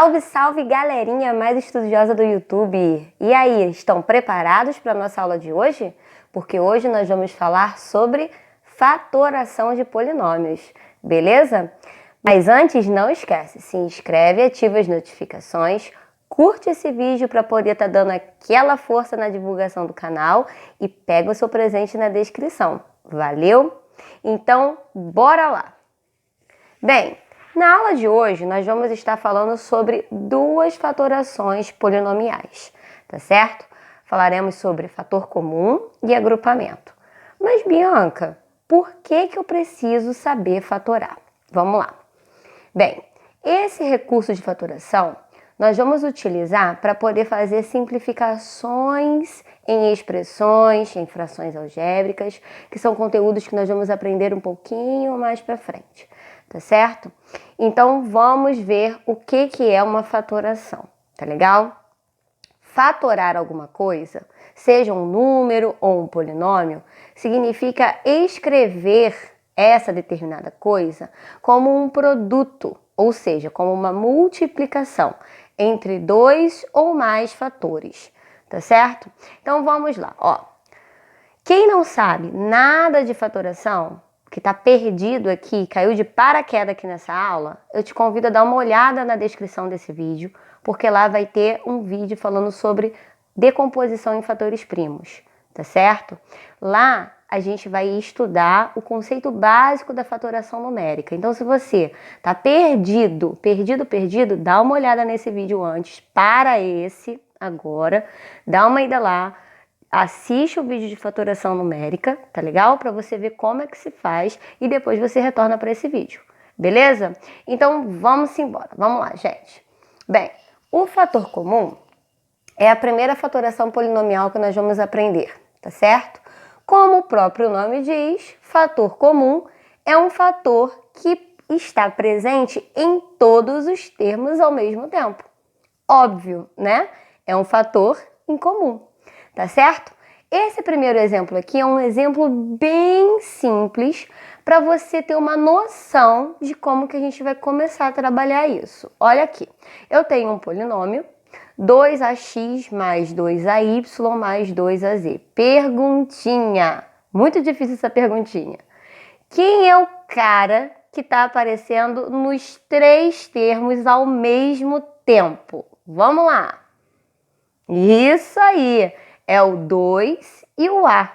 Salve, salve, galerinha mais estudiosa do YouTube! E aí, estão preparados para a nossa aula de hoje? Porque hoje nós vamos falar sobre fatoração de polinômios, beleza? Mas antes, não esquece, se inscreve, ativa as notificações, curte esse vídeo para poder estar dando aquela força na divulgação do canal e pega o seu presente na descrição. Valeu? Então, bora lá! Bem, na aula de hoje, nós vamos estar falando sobre duas fatorações polinomiais, tá certo? Falaremos sobre fator comum e agrupamento. Mas, Bianca, por que eu preciso saber fatorar? Vamos lá. Bem, esse recurso de fatoração nós vamos utilizar para poder fazer simplificações em expressões, em frações algébricas, que são conteúdos que nós vamos aprender um pouquinho mais para frente. Tá certo? Então, vamos ver o que é uma fatoração, tá legal? Fatorar alguma coisa, seja um número ou um polinômio, significa escrever essa determinada coisa como um produto, ou seja, como uma multiplicação entre dois ou mais fatores, tá certo? Então, vamos lá, ó. Quem não sabe nada de fatoração, que está perdido aqui, caiu de paraquedas aqui nessa aula, eu te convido a dar uma olhada na descrição desse vídeo, porque lá vai ter um vídeo falando sobre decomposição em fatores primos, tá certo? Lá a gente vai estudar o conceito básico da fatoração numérica. Então, se você está perdido, dá uma olhada nesse vídeo antes, para esse agora, dá uma ida lá, assiste o vídeo de fatoração numérica, tá legal? Para você ver como é que se faz e depois você retorna para esse vídeo, beleza? Então vamos embora, vamos lá, gente. Bem, o fator comum é a primeira fatoração polinomial que nós vamos aprender, tá certo? Como o próprio nome diz, fator comum é um fator que está presente em todos os termos ao mesmo tempo. Óbvio, né? É um fator em comum. Tá certo? Esse primeiro exemplo aqui é um exemplo bem simples para você ter uma noção de como que a gente vai começar a trabalhar isso. Olha aqui, eu tenho um polinômio, 2ax mais 2ay mais 2az. Perguntinha, muito difícil essa perguntinha. Quem é o cara que está aparecendo nos três termos ao mesmo tempo? Vamos lá! Isso aí! É o 2 e o A.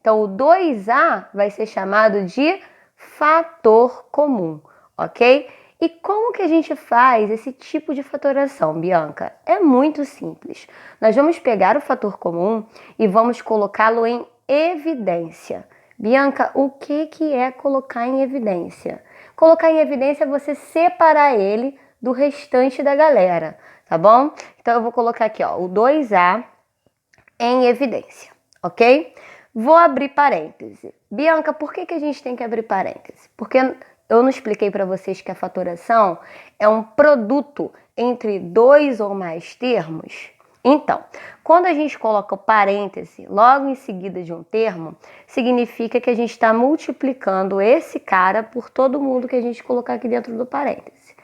Então, o 2A vai ser chamado de fator comum, ok? E como que a gente faz esse tipo de fatoração, Bianca? É muito simples. Nós vamos pegar o fator comum e vamos colocá-lo em evidência. Bianca, o que é colocar em evidência? Colocar em evidência é você separar ele do restante da galera, tá bom? Então, eu vou colocar aqui, ó, o 2A em evidência, ok? Vou abrir parêntese. Bianca, por que a gente tem que abrir parêntese? Porque eu não expliquei para vocês que a fatoração é um produto entre dois ou mais termos? Então, quando a gente coloca o parêntese logo em seguida de um termo, significa que a gente está multiplicando esse cara por todo mundo que a gente colocar aqui dentro do parêntese.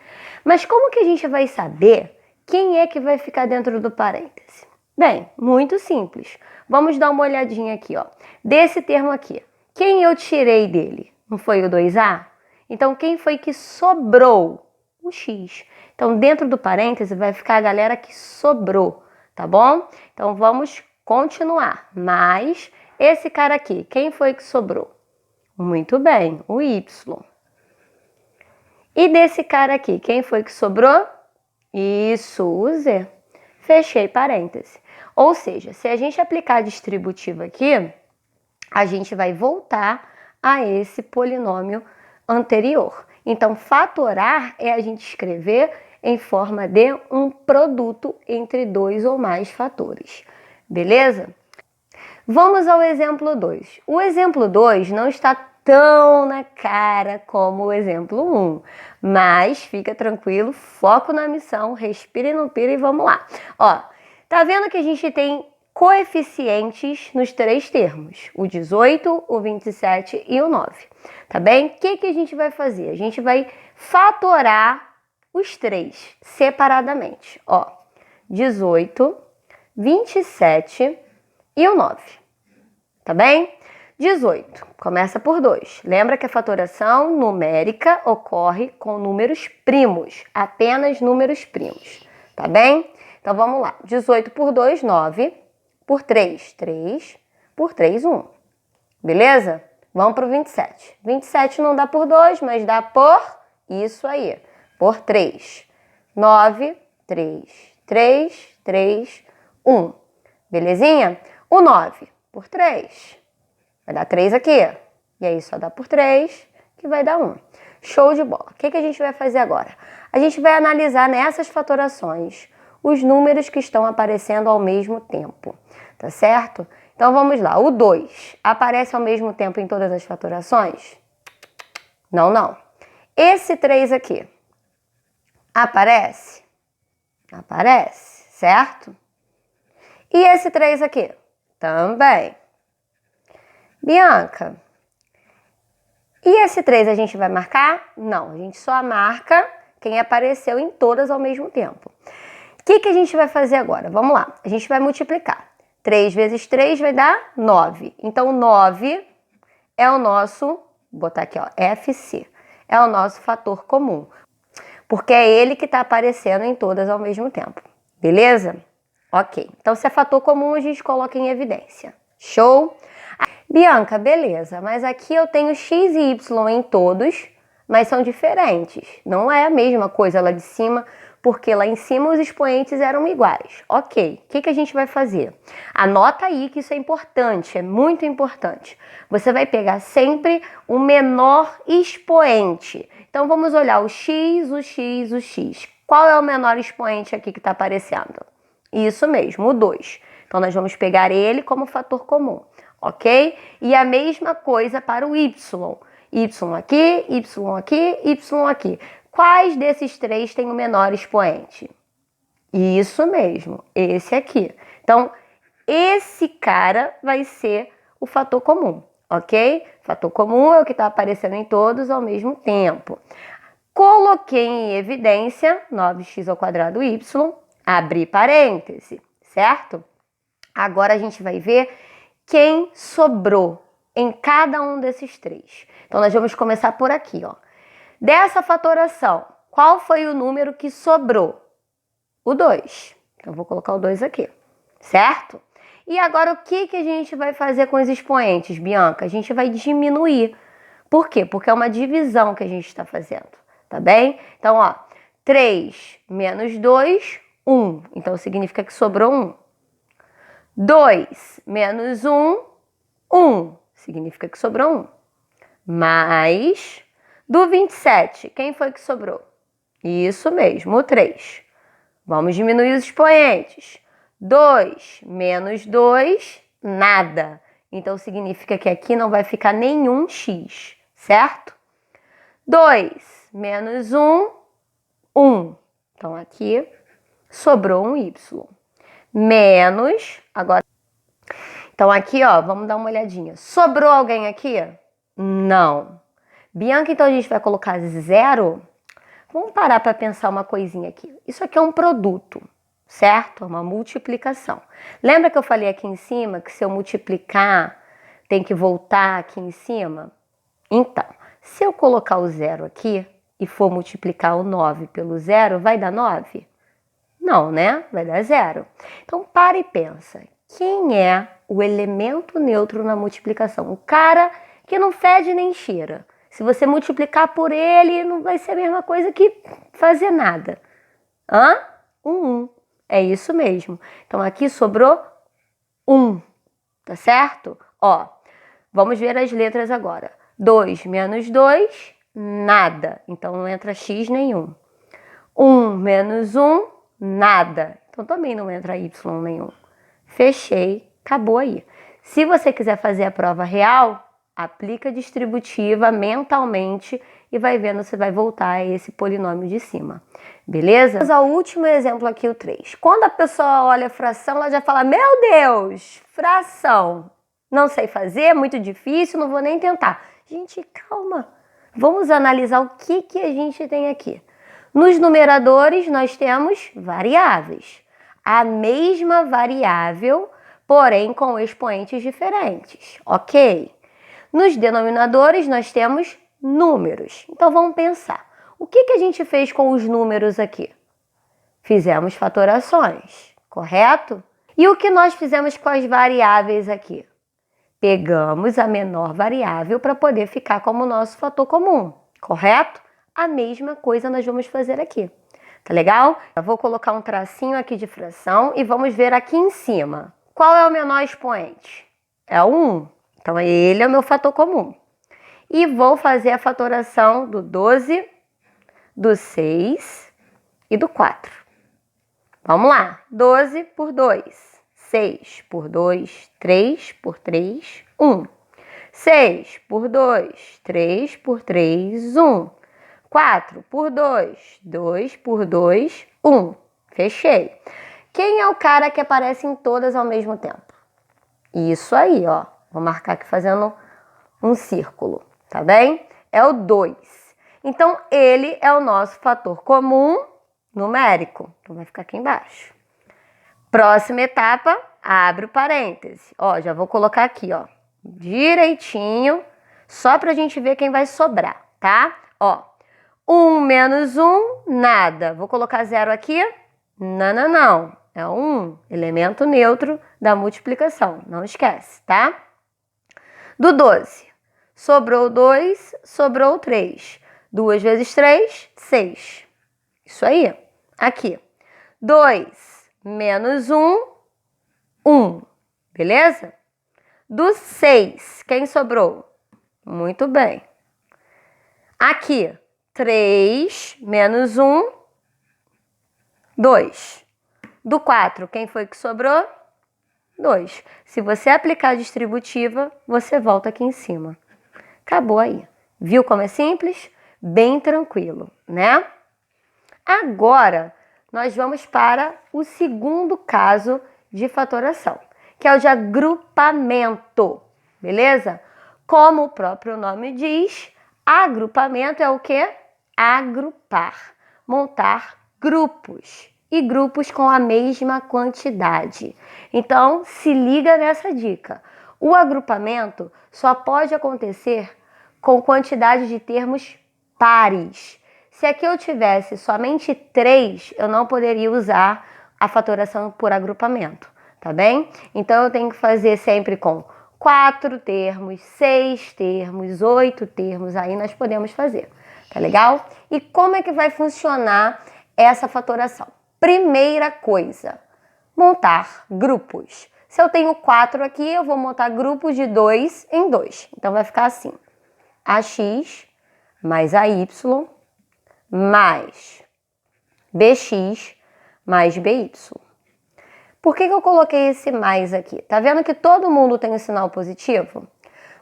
Mas como que a gente vai saber quem é que vai ficar dentro do parêntese? Bem, muito simples. Vamos dar uma olhadinha aqui, ó. Desse termo aqui, quem eu tirei dele? Não foi o 2A? Então, quem foi que sobrou? O X. Então, dentro do parêntese vai ficar a galera que sobrou, tá bom? Então, vamos continuar. Mas, esse cara aqui, quem foi que sobrou? Muito bem, o Y. E desse cara aqui, quem foi que sobrou? Isso, o Z. Fechei parêntese. Ou seja, se a gente aplicar a distributiva aqui, a gente vai voltar a esse polinômio anterior. Então, fatorar é a gente escrever em forma de um produto entre dois ou mais fatores. Beleza? Vamos ao exemplo 2. O exemplo 2 não está tão na cara como o exemplo 1, mas fica tranquilo, foco na missão, respira e não pira e vamos lá. Ó, tá vendo que a gente tem coeficientes nos três termos, o 18, o 27 e o 9, tá bem? O que a gente vai fazer? A gente vai fatorar os três separadamente. Ó, 18, 27 e o 9. Tá bem? 18, começa por 2. Lembra que a fatoração numérica ocorre com números primos, apenas números primos. Tá bem? Então vamos lá. 18 por 2, 9. Por 3, 3. Por 3, 1. Beleza? Vamos para o 27. 27 não dá por 2, mas dá por isso aí. Por 3. 9, 3. 3, 3, 1. Belezinha? O 9 por 3. Vai dar 3 aqui. E aí só dá por 3, que vai dar 1. Show de bola. O que a gente vai fazer agora? A gente vai analisar nessas fatorações os números que estão aparecendo ao mesmo tempo. Tá certo? Então vamos lá. O 2 aparece ao mesmo tempo em todas as fatorações? Não, não. Esse 3 aqui aparece? Aparece, certo? E esse 3 aqui? Também. Bianca, e esse 3 a gente vai marcar? Não, a gente só marca quem apareceu em todas ao mesmo tempo. O que a gente vai fazer agora? Vamos lá, a gente vai multiplicar. 3 vezes 3 vai dar 9. Então, 9 é o nosso, vou botar aqui, ó, FC, é o nosso fator comum, porque é ele que está aparecendo em todas ao mesmo tempo. Beleza? Ok, então se é fator comum, a gente coloca em evidência. Show? Bianca, beleza, mas aqui eu tenho x e y em todos, mas são diferentes. Não é a mesma coisa lá de cima, porque lá em cima os expoentes eram iguais. Ok, o que a gente vai fazer? Anota aí que isso é importante, é muito importante. Você vai pegar sempre o menor expoente. Então vamos olhar o x, o x, o x. Qual é o menor expoente aqui que está aparecendo? Isso mesmo, o 2. Então nós vamos pegar ele como fator comum. Ok? E a mesma coisa para o y. Y aqui, y aqui, y aqui. Quais desses três tem o menor expoente? Isso mesmo, esse aqui. Então, esse cara vai ser o fator comum, ok? Fator comum é o que está aparecendo em todos ao mesmo tempo. Coloquei em evidência 9x² y, abri parêntese, certo? Agora a gente vai ver quem sobrou em cada um desses três. Então, nós vamos começar por aqui, ó. Dessa fatoração, qual foi o número que sobrou? O 2. Então, vou colocar o 2 aqui, certo? E agora, o que a gente vai fazer com os expoentes, Bianca? A gente vai diminuir. Por quê? Porque é uma divisão que a gente está fazendo, tá bem? Então, ó, 3 menos 2, 1. Então, significa que sobrou 1. 2 menos 1, 1. Significa que sobrou 1. Mais do 27, quem foi que sobrou? Isso mesmo, o 3. Vamos diminuir os expoentes. 2 menos 2, nada. Então, significa que aqui não vai ficar nenhum x, certo? 2 menos 1, 1. Então, aqui sobrou um y. Menos, agora... Então, aqui, ó, vamos dar uma olhadinha. Sobrou alguém aqui? Não. Bianca, então a gente vai colocar 0. Vamos parar para pensar uma coisinha aqui. Isso aqui é um produto, certo? É uma multiplicação. Lembra que eu falei aqui em cima que se eu multiplicar, tem que voltar aqui em cima? Então, se eu colocar o 0 aqui e for multiplicar o 9 pelo 0, vai dar 9? Não, né? Vai dar 0. Então, para e pensa. Quem é o elemento neutro na multiplicação? O cara que não fede nem cheira. Se você multiplicar por ele, não vai ser a mesma coisa que fazer nada. Hã? 1. É isso mesmo. Então, aqui sobrou 1. Tá certo? Ó, vamos ver as letras agora. 2 menos 2, nada. Então, não entra x nenhum. 1 menos 1, nada. Então, também não entra y nenhum. Fechei, acabou aí. Se você quiser fazer a prova real, aplica a distributiva mentalmente e vai vendo se vai voltar a esse polinômio de cima. Beleza? Vamos ao último exemplo aqui, o 3. Quando a pessoa olha a fração, ela já fala, meu Deus, fração. Não sei fazer, é muito difícil, não vou nem tentar. Gente, calma. Vamos analisar o que a gente tem aqui. Nos numeradores, nós temos variáveis. A mesma variável, porém com expoentes diferentes, ok? Nos denominadores, nós temos números. Então, vamos pensar. O que a gente fez com os números aqui? Fizemos fatorações, correto? E o que nós fizemos com as variáveis aqui? Pegamos a menor variável para poder ficar como nosso fator comum, correto? A mesma coisa nós vamos fazer aqui. Tá legal? Eu vou colocar um tracinho aqui de fração e vamos ver aqui em cima. Qual é o menor expoente? É o 1. Então, ele é o meu fator comum. E vou fazer a fatoração do 12, do 6 e do 4. Vamos lá. 12 por 2. 6 por 2, 3 por 3, 1. 6 por 2, 3 por 3, 1. 4 por 2, 2 por 2, 1. Fechei. Quem é o cara que aparece em todas ao mesmo tempo? Isso aí, ó. Vou marcar aqui fazendo um círculo, tá bem? É o 2. Então, ele é o nosso fator comum numérico. Então, vai ficar aqui embaixo. Próxima etapa, abre o parêntese. Ó, já vou colocar aqui, ó, direitinho, só pra gente ver quem vai sobrar, tá? Ó, 1 menos 1, nada. Vou colocar 0 aqui? Não. É 1, elemento neutro da multiplicação. Não esquece, tá? Do 12, sobrou 2, sobrou 3. 2 vezes 3, 6. Isso aí. Aqui, 2 menos 1, 1. Beleza? Do 6, quem sobrou? Muito bem. Aqui, 3 menos 1, 2. Do 4, quem foi que sobrou? 2. Se você aplicar a distributiva, você volta aqui em cima. Acabou aí. Viu como é simples? Bem tranquilo, né? Agora, nós vamos para o segundo caso de fatoração, que é o de agrupamento, beleza? Como o próprio nome diz, agrupamento é o quê? Agrupar, montar grupos e grupos com a mesma quantidade. Então, se liga nessa dica. O agrupamento só pode acontecer com quantidade de termos pares. Se aqui eu tivesse somente 3, eu não poderia usar a fatoração por agrupamento, tá bem? Então, eu tenho que fazer sempre com 4 termos, 6 termos, 8 termos, aí nós podemos fazer, tá legal? E como é que vai funcionar essa fatoração? Primeira coisa, montar grupos. Se eu tenho 4 aqui, eu vou montar grupos de 2 em 2. Então, vai ficar assim, AX mais AY mais BX mais BY. Por que eu coloquei esse mais aqui? Tá vendo que todo mundo tem um sinal positivo?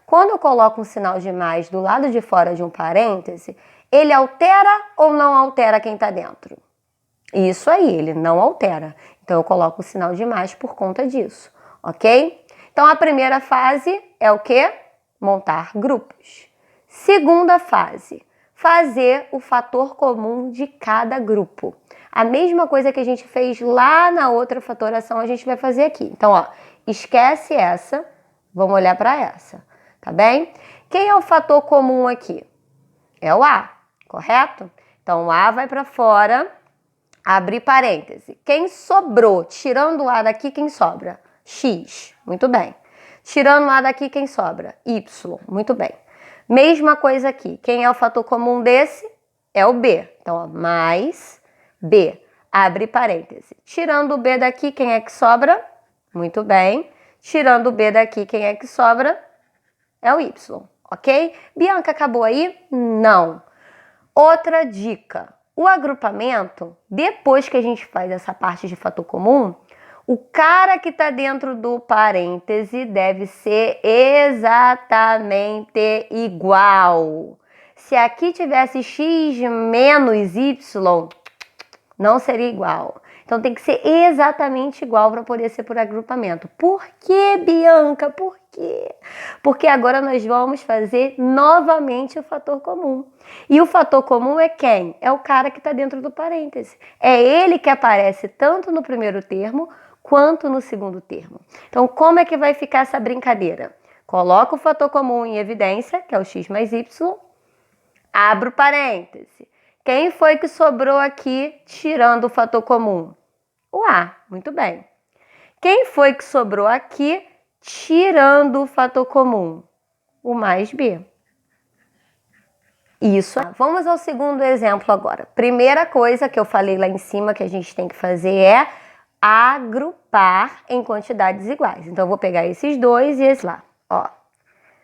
Quando eu coloco um sinal de mais do lado de fora de um parêntese, ele altera ou não altera quem está dentro? Isso aí, ele não altera. Então, eu coloco o sinal de mais por conta disso, ok? Então, a primeira fase é o quê? Montar grupos. Segunda fase, fazer o fator comum de cada grupo. A mesma coisa que a gente fez lá na outra fatoração, a gente vai fazer aqui. Então, ó, esquece essa, vamos olhar para essa, tá bem? Quem é o fator comum aqui? É o A, correto? Então, o A vai para fora, abre parêntese. Quem sobrou? Tirando o A daqui, quem sobra? X, muito bem. Tirando o A daqui, quem sobra? Y, muito bem. Mesma coisa aqui. Quem é o fator comum desse? É o B. Então, ó, mais B. Abre parêntese. Tirando o B daqui, quem é que sobra? Muito bem. Tirando o B daqui, quem é que sobra? É o Y, ok? Bianca, acabou aí? Não. Outra dica. O agrupamento, depois que a gente faz essa parte de fator comum, o cara que está dentro do parêntese deve ser exatamente igual. Se aqui tivesse x menos y, não seria igual. Então, tem que ser exatamente igual para poder ser por agrupamento. Por que, Bianca? Por quê? Porque agora nós vamos fazer novamente o fator comum. E o fator comum é quem? É o cara que está dentro do parêntese. É ele que aparece tanto no primeiro termo quanto no segundo termo. Então, como é que vai ficar essa brincadeira? Coloca o fator comum em evidência, que é o x mais y, abro parêntese. Quem foi que sobrou aqui tirando o fator comum? O A, muito bem. Quem foi que sobrou aqui tirando o fator comum? O mais B. Isso. Vamos ao segundo exemplo agora. Primeira coisa que eu falei lá em cima que a gente tem que fazer é agrupar em quantidades iguais. Então, eu vou pegar esses dois e esse lá. Ó,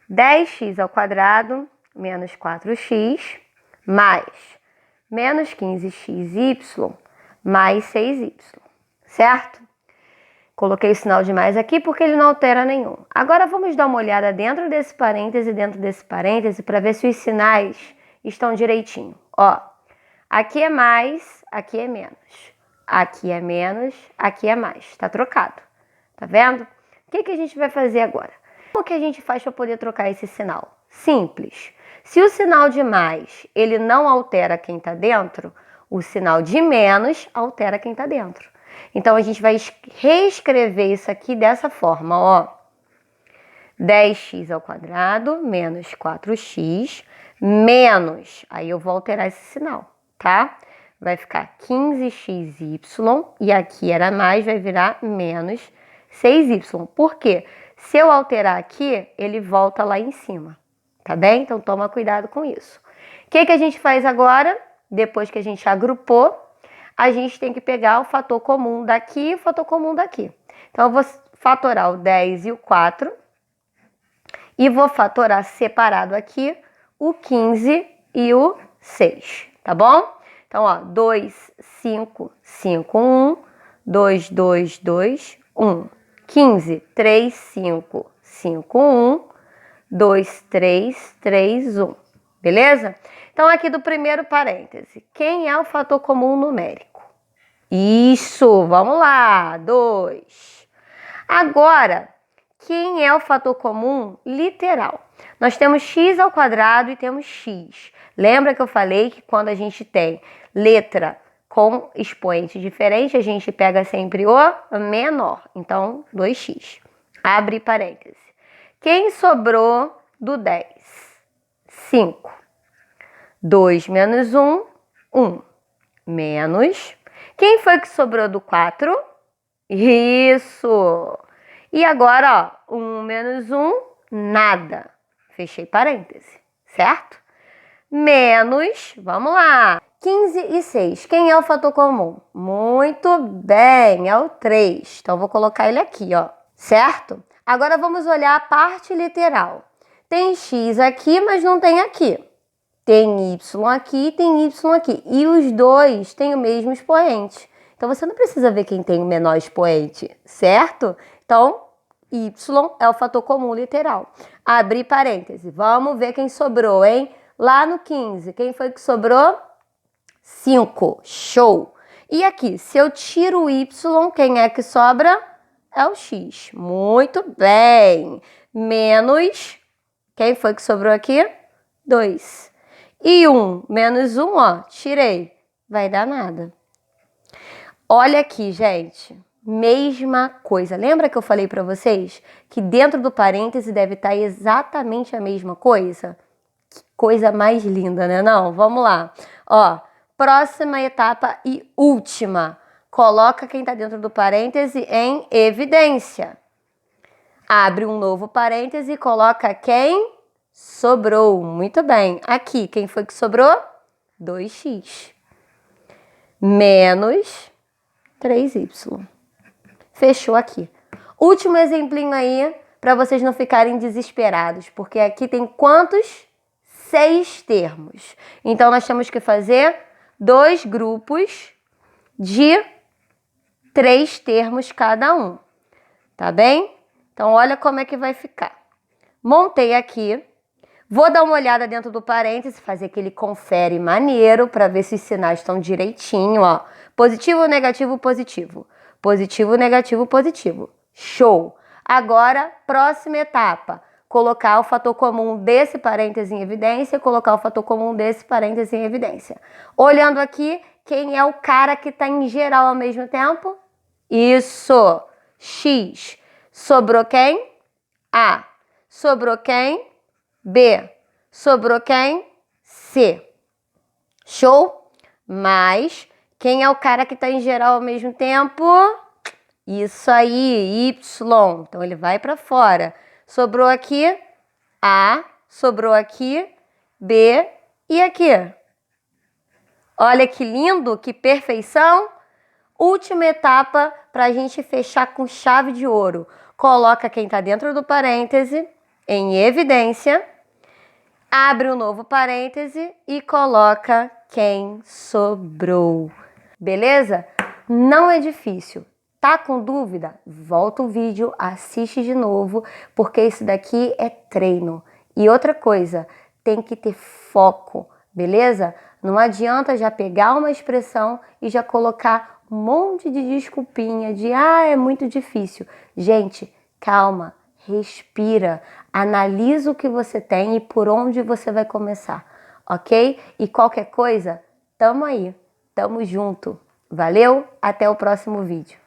10x ao quadrado menos 4x mais menos 15xy mais 6y, certo? Coloquei o sinal de mais aqui porque ele não altera nenhum. Agora vamos dar uma olhada dentro desse parêntese para ver se os sinais estão direitinho. Ó, aqui é mais, aqui é menos. Aqui é menos, aqui é mais. Tá trocado. Tá vendo? O que a gente vai fazer agora? Como que a gente faz para poder trocar esse sinal? Simples. Se o sinal de mais, ele não altera quem está dentro, o sinal de menos altera quem está dentro. Então, a gente vai reescrever isso aqui dessa forma, ó. 10x ao quadrado menos 4x menos, aí eu vou alterar esse sinal, tá? Vai ficar 15xy e aqui era mais, vai virar menos 6y. Por quê? Se eu alterar aqui, ele volta lá em cima, tá bem? Então, toma cuidado com isso. O que a gente faz agora? Depois que a gente agrupou, a gente tem que pegar o fator comum daqui e o fator comum daqui. Então, eu vou fatorar o 10 e o 4 e vou fatorar separado aqui o 15 e o 6, tá bom? Então, ó, 2, 5, 5, 1, 2, 2, 2, 1. 15, 3, 5, 5, 1, 2, 3, 3, 1. Beleza? Então, aqui do primeiro parêntese, quem é o fator comum numérico? Isso, vamos lá, 2. Agora, quem é o fator comum literal? Nós temos x ao quadrado e temos x. Lembra que eu falei que quando a gente tem letra com expoente diferente, a gente pega sempre o menor. Então, 2x. Abre parêntese. Quem sobrou do 10? 5. 2 menos 1, 1. Menos. Quem foi que sobrou do 4? Isso! E agora, ó, 1 menos 1, nada. Fechei parêntese, certo? Menos, vamos lá, 15 e 6. Quem é o fator comum? Muito bem, é o 3. Então, vou colocar ele aqui, ó, certo? Agora, vamos olhar a parte literal. Tem x aqui, mas não tem aqui. Tem y aqui, tem y aqui. E os dois têm o mesmo expoente. Então, você não precisa ver quem tem o menor expoente, certo? Então, y é o fator comum literal. Abri parêntese. Vamos ver quem sobrou, hein? Lá no 15, quem foi que sobrou? 5. Show! E aqui, se eu tiro o y, quem é que sobra? É o x. Muito bem. Menos, quem foi que sobrou aqui? 2. E 1 menos 1, ó, tirei. Vai dar nada. Olha aqui, gente. Mesma coisa. Lembra que eu falei para vocês que dentro do parêntese deve estar exatamente a mesma coisa? Que coisa mais linda, né? Não? Vamos lá. Ó, próxima etapa e última. Coloca quem está dentro do parêntese em evidência. Abre um novo parêntese e coloca quem sobrou. Muito bem. Aqui, quem foi que sobrou? 2x. Menos 3y. Fechou aqui. Último exemplinho aí, para vocês não ficarem desesperados, porque aqui tem quantos? 6 termos. Então, nós temos que fazer 2 grupos de 3 termos cada um. Tá bem? Então, olha como é que vai ficar. Montei aqui. Vou dar uma olhada dentro do parêntese, fazer aquele confere maneiro para ver se os sinais estão direitinho, ó. Positivo, negativo, positivo. Positivo, negativo, positivo. Show! Agora, próxima etapa. Colocar o fator comum desse parêntese em evidência, colocar o fator comum desse parêntese em evidência. Olhando aqui, quem é o cara que está em geral ao mesmo tempo? Isso! X. Sobrou quem? A. Sobrou quem? B. Sobrou quem? C. Show? Mas quem é o cara que está em geral ao mesmo tempo? Isso aí, Y. Então ele vai para fora. Sobrou aqui A, sobrou aqui B e aqui. Olha que lindo, que perfeição. Última etapa para a gente fechar com chave de ouro. Coloca quem está dentro do parêntese em evidência, abre um novo parêntese e coloca quem sobrou. Beleza? Não é difícil. Tá com dúvida? Volta o vídeo, assiste de novo, porque isso daqui é treino. E outra coisa, tem que ter foco, beleza? Não adianta já pegar uma expressão e já colocar um monte de desculpinha de é muito difícil. Gente, calma, respira, analisa o que você tem e por onde você vai começar, ok? E qualquer coisa, tamo aí, tamo junto. Valeu, até o próximo vídeo.